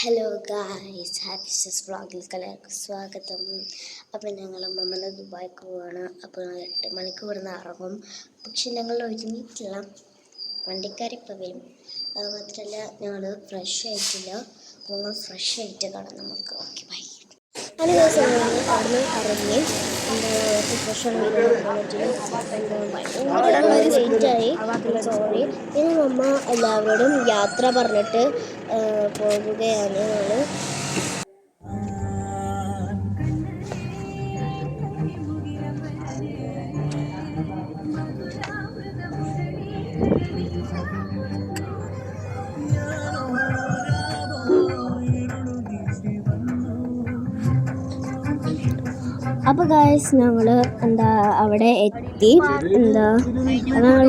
Hello guys, happy സിസ് വ്ളോഗിലേക്ക് എല്ലാവർക്കും സ്വാഗതം. അപ്പോൾ ഞങ്ങൾ അമ്മമ്മ ദുബായിക്ക് പോവുകയാണ്. അപ്പോൾ 8 മണിക്ക് ഇവിടുന്ന് ഇറങ്ങും. പക്ഷെ ഞങ്ങൾ ഒരുമിച്ചില്ല, വണ്ടിക്കാരിപ്പോൾ വരും. അത് മാത്രമല്ല ഞങ്ങൾ ഫ്രഷ് ആയിട്ടില്ല. അപ്പോൾ ഞങ്ങൾ ഫ്രഷ് ആയിട്ട് കാണാം നമുക്ക്. Okay, bye. അങ്ങനെ ദിവസം അവിടുന്ന് ഇറങ്ങി ഫ്രഷ് ലേറ്റായി, സോറി. പിന്നെ അമ്മ എല്ലാവരോടും യാത്ര പറഞ്ഞിട്ട് പോകുകയാണ് ഞങ്ങൾ. അപ്പോൾ ഗായ്സ് ഞങ്ങൾ അവിടെ എത്തി. ഞങ്ങൾ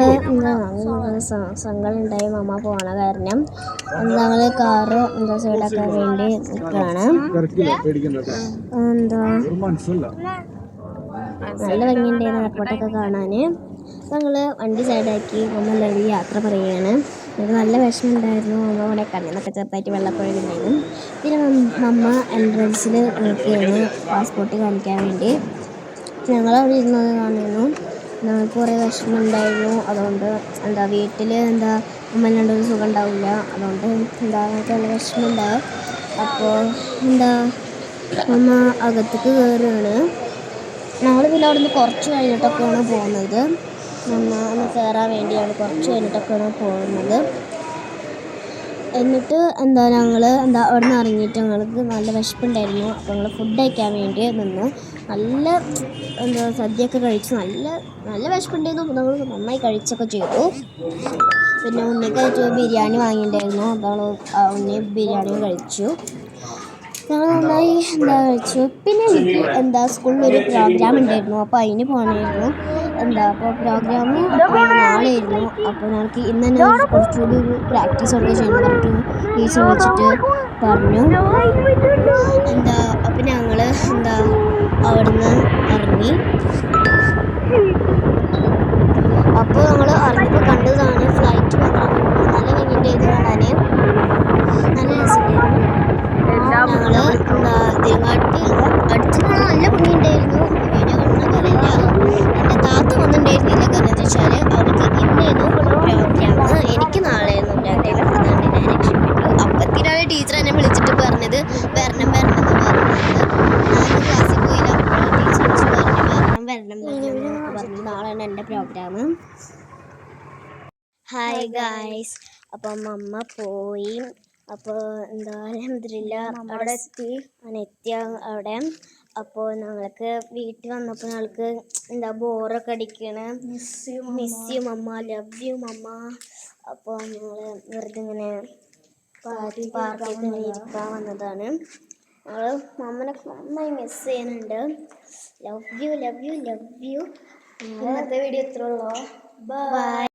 സങ്കടം ഉണ്ടായി മമ്മ പോണ കാരണം. ഞങ്ങൾ കാറ് സൈഡാക്കാൻ വേണ്ടി നിൽക്കുകയാണ്. നല്ല ഭംഗിയുണ്ടായിരുന്നു എയർപോർട്ടൊക്കെ കാണാൻ. ഞങ്ങൾ വണ്ടി സൈഡാക്കി മമ്മ എല്ലാവരും യാത്ര പറയുകയാണ്. എനിക്ക് നല്ല വിഷമം ഉണ്ടായിരുന്നു. മമ്മ അവിടെ കണ്ണിന്നൊക്കെ ചെറുതായിട്ട് വെള്ളപ്പൊഴുകുണ്ടായിരുന്നു. പിന്നെ മമ്മ എൻട്രൻസിൽ നിൽക്കുകയാണ് പാസ്പോർട്ട് കാണിക്കാൻ വേണ്ടി. ഞങ്ങളവിടെ ഇരുന്നത് കാണുന്നു. ഞങ്ങൾക്ക് കുറേ വിഷമം ഉണ്ടായിരുന്നു. അതുകൊണ്ട് വീട്ടിൽ അമ്മല്ലാണ്ടൊരു സുഖം ഉണ്ടാവില്ല. അതുകൊണ്ട് ഞങ്ങൾക്ക് നല്ല വിഷമം ഉണ്ടാവും. അപ്പോൾ അമ്മ അകത്തേക്ക് കയറുകയാണ്. ഞങ്ങൾ പിന്നെ അവിടെ നിന്ന് കുറച്ച് കഴിഞ്ഞിട്ടൊക്കെയാണ് പോകുന്നത്. ഒന്ന് കയറാൻ വേണ്ടിയാണ് കുറച്ച് കഴിഞ്ഞിട്ടൊക്കെയാണ് പോകുന്നത്. എന്നിട്ട് ഞങ്ങൾ അവിടെ നിന്ന് ഇറങ്ങിയിട്ട് ഞങ്ങൾക്ക് നല്ല വിശപ്പുണ്ടായിരുന്നു. അപ്പോൾ ഞങ്ങൾ ഫുഡ് കഴിക്കാൻ വേണ്ടി നിന്നു. നല്ല സദ്യയൊക്കെ കഴിച്ച് നല്ല വിശപ്പുണ്ടായിരുന്നു. ഞങ്ങൾ നന്നായി കഴിച്ചൊക്കെ ചെയ്തു. പിന്നെ ഉണ്ണിക്കായിട്ട് ബിരിയാണി വാങ്ങിയിട്ടുണ്ടായിരുന്നു. അപ്പോൾ ഉണ്ണി ബിരിയാണി കഴിച്ചു. ഞങ്ങൾ നന്നായി കഴിച്ചു. പിന്നെ എനിക്ക് സ്കൂളിലൊരു പ്രോഗ്രാം ഉണ്ടായിരുന്നു. അപ്പോൾ അതിന് പോകണമായിരുന്നു. അപ്പോൾ പ്രോഗ്രാം നാളെയായിരുന്നു. അപ്പോൾ ഞങ്ങൾക്ക് ഇന്ന് തന്നെ കുറച്ചുകൂടി ഒരു പ്രാക്ടീസ് ഒക്കെ ചെയ്യണം പറഞ്ഞിട്ട് ടീച്ചർ വിളിച്ചിട്ട് പറഞ്ഞു. അപ്പോൾ ഞങ്ങൾ അവിടുന്ന് ഇറങ്ങി. അപ്പോൾ ഞങ്ങൾ ഇറങ്ങിയപ്പോൾ കണ്ടതാണ് ഫ്ലൈറ്റ് നല്ല ഭംഗിയുണ്ടായിരുന്നു കാണാൻ. നല്ല രസമുണ്ടായിരുന്നു. ഞങ്ങൾ ഇതിങ്ങാട്ടി അടുത്ത് കാണാൻ നല്ല ഭംഗിയുണ്ടായിരുന്നു. വീഡിയോ കാണുന്ന പോലെയല്ല. എൻ്റെ താത്ത വന്നിട്ടുണ്ടായിരുന്നില്ല. കാരണം എന്താ വെച്ചാൽ അവർക്ക് ഇന്നായിരുന്നു പ്രോഗ്രാം, എനിക്ക് നാളെയായിരുന്നു പ്രോഗ്രാം. അതുകൊണ്ട് ഞാൻ രക്ഷപ്പെട്ടു. അപ്പത്തിനാണ് ടീച്ചർ എന്നെ വിളിച്ചിട്ട് പറഞ്ഞത് വരണം എന്ന് പറഞ്ഞത്. ഞാൻ ക്ലാസ്സിൽ പോയില്ല. അപ്പോൾ ടീച്ചർ വിളിച്ച് പറഞ്ഞു നാളെയാണ് എൻ്റെ പ്രോഗ്രാം. ഹായ് ഗായ്സ്, അപ്പം അമ്മ പോയി. അപ്പോൾ അൽഹംദുലില്ലാ അവിടെ എത്തിയ അവിടെ. അപ്പോൾ ഞങ്ങൾക്ക് വീട്ടിൽ വന്നപ്പോൾ ഞങ്ങൾക്ക് ബോറൊക്കെ അടിക്കണ്. Miss you mamma, love you mamma. അപ്പോൾ ഞങ്ങൾ വെറുതെ ഇങ്ങനെ പാർക്കിൽ ഇരിക്കാൻ വന്നതാണ്. ഞങ്ങൾ മമ്മനൊക്കെ നന്നായി മിസ് ചെയ്യുന്നുണ്ട്. Love you. ഇന്നത്തെ വീഡിയോ ഇത്രേ ഉള്ളൂ. ബൈ.